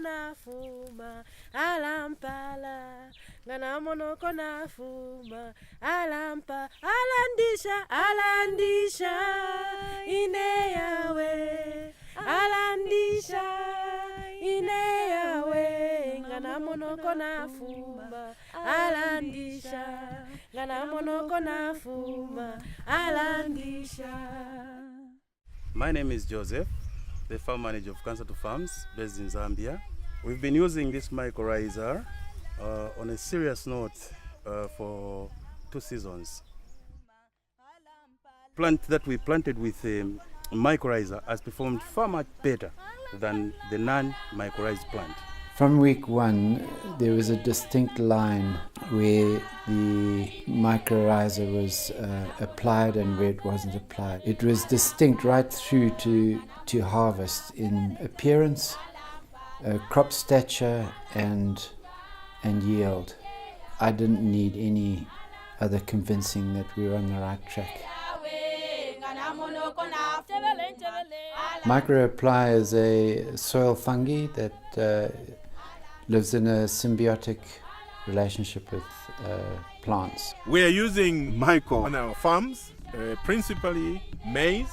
kona fuma alampala ngana mono kona fuma alampa alandisha ine yawe alandisha ine yawe ngana mono kona fuma alandisha ngana mono kona fuma alandisha. My name is Joseph, the farm manager of Cancer to Farms based in Zambia. We've been using this mycorrhiza on a serious note for 2 seasons. Plant that we planted with mycorrhiza has performed far much better than the non-mycorrhized plant. From week 1, there was a distinct line where the mycorrhiza was applied and where it wasn't applied. It was distinct right through to harvest in appearance, crop stature and yield. I didn't need any other convincing that we were on the right track. Mycorrhiza is a soil fungi that lives in a symbiotic relationship with plants. We are using MyCo on our farms, principally maize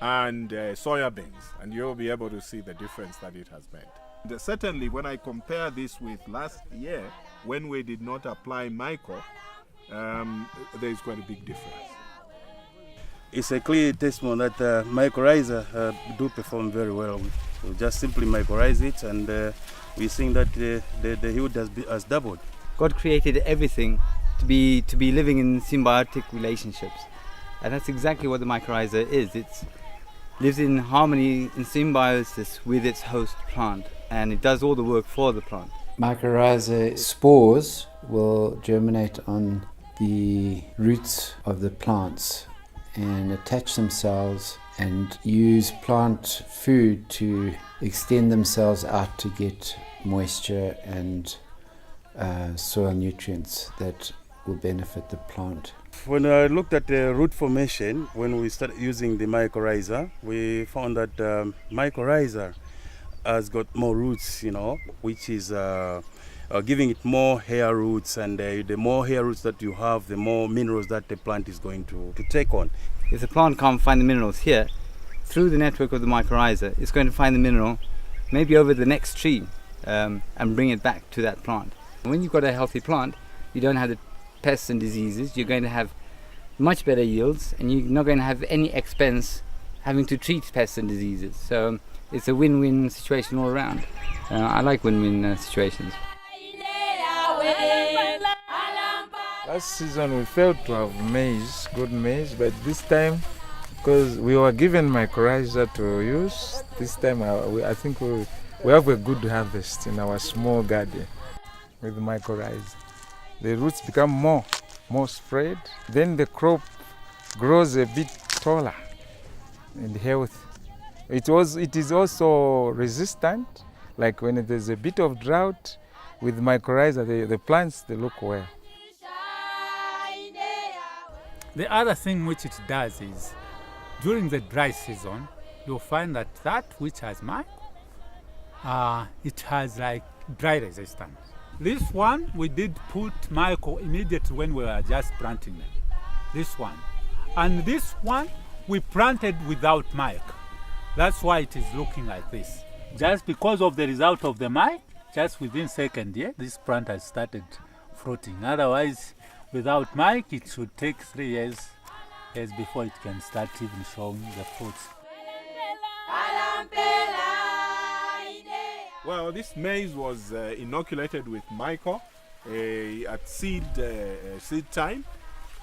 and soya beans, and you'll be able to see the difference that it has made. Certainly, when I compare this with last year, when we did not apply MyCo, there is quite a big difference. It's a clear testimony that mycorrhiza do perform very well. We just simply mycorrhize it, and we're seeing that the yield has doubled. God created everything to be living in symbiotic relationships, and that's exactly what the mycorrhiza is. It lives in harmony, in symbiosis with its host plant, and it does all the work for the plant. Mycorrhiza spores will germinate on the roots of the plants and attach themselves and use plant food to extend themselves out to get moisture and soil nutrients that will benefit the plant. When I looked at the root formation, when we started using the mycorrhiza, we found that mycorrhiza has got more roots, which is giving it more hair roots, and the more hair roots that you have, the more minerals that the plant is going to take on. If the plant can't find the minerals here, through the network of the mycorrhiza, it's going to find the mineral maybe over the next tree and bring it back to that plant. When you've got a healthy plant, you don't have the pests and diseases, you're going to have much better yields, and you're not going to have any expense having to treat pests and diseases. So it's a win-win situation all around. I like win-win situations. Last season we failed to have maize, good maize, but this time, because we were given mycorrhiza to use, this time I think we have a good harvest in our small garden with mycorrhiza. The roots become more spread, then the crop grows a bit taller and healthy. It is also resistant, like when there's a bit of drought, with mycorrhiza the plants, they look well. The other thing which it does is, during the dry season, you'll find that which has myco, it has like dry resistance. This one, we did put MyCo immediately when we were just planting them. This one. And this one, we planted without MyCo. That's why it is looking like this. Just because of the result of the MyCo, just within second year, this plant has started fruiting. Otherwise, without MyCo, it should take 3 years before it can start even showing the fruits. Well, this maize was inoculated with MyCo at seed time,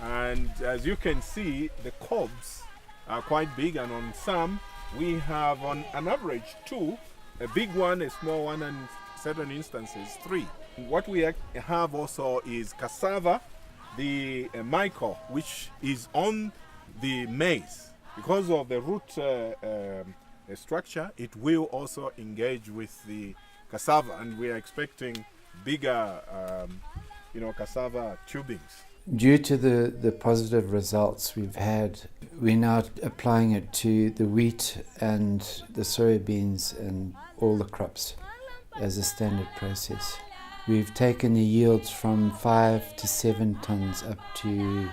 and as you can see, the cobs are quite big, and on some we have on an average 2, a big one, a small one, and certain instances 3. What we have also is cassava, the MyCo, which is on the maize. Because of the root structure, it will also engage with the cassava, and we are expecting bigger cassava tubings. Due to the positive results we've had, we're now applying it to the wheat and the soybeans and all the crops. as a standard process. We've taken the yields from 5 to 7 tons up to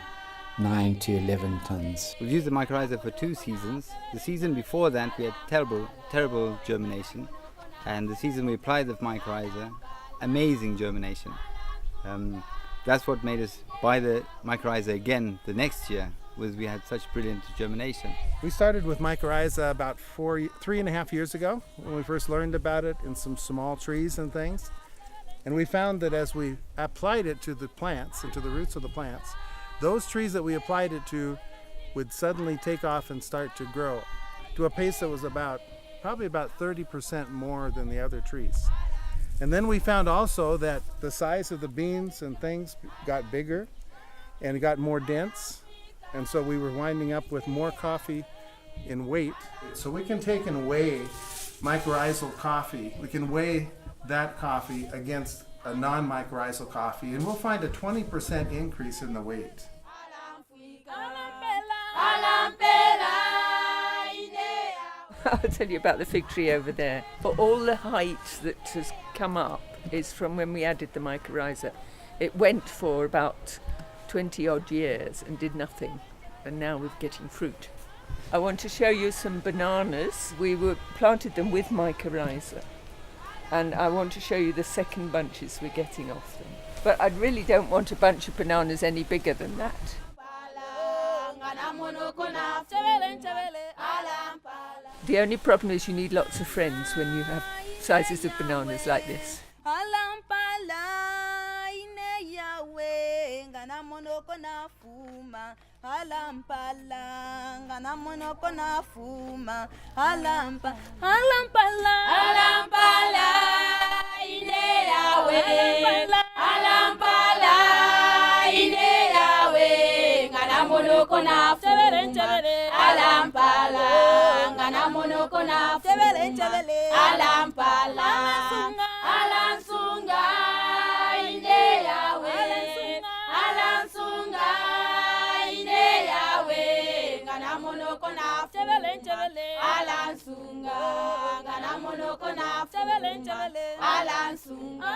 9 to 11 tons. We've used the mycorrhiza for 2 seasons. The season before that we had terrible germination, and the season we applied the mycorrhiza, amazing germination. That's what made us buy the mycorrhiza again the next year, was we had such brilliant germination. We started with mycorrhiza about 3.5 years ago when we first learned about it in some small trees and things. And we found that as we applied it to the plants and to the roots of the plants, those trees that we applied it to would suddenly take off and start to grow to a pace that was probably about 30% more than the other trees. And then we found also that the size of the beans and things got bigger and got more dense. And so we were winding up with more coffee in weight. So we can take and weigh mycorrhizal coffee. We can weigh that coffee against a non-mycorrhizal coffee, and we'll find a 20% increase in the weight. I'll tell you about the fig tree over there. For all the height that has come up is from when we added the mycorrhiza. It went for about 20 odd years and did nothing, and now we're getting fruit. I want to show you some bananas. We planted them with mycorrhiza, and I want to show you the second bunches we're getting off them. But I really don't want a bunch of bananas any bigger than that. The only problem is you need lots of friends when you have sizes of bananas like this. Alansunga,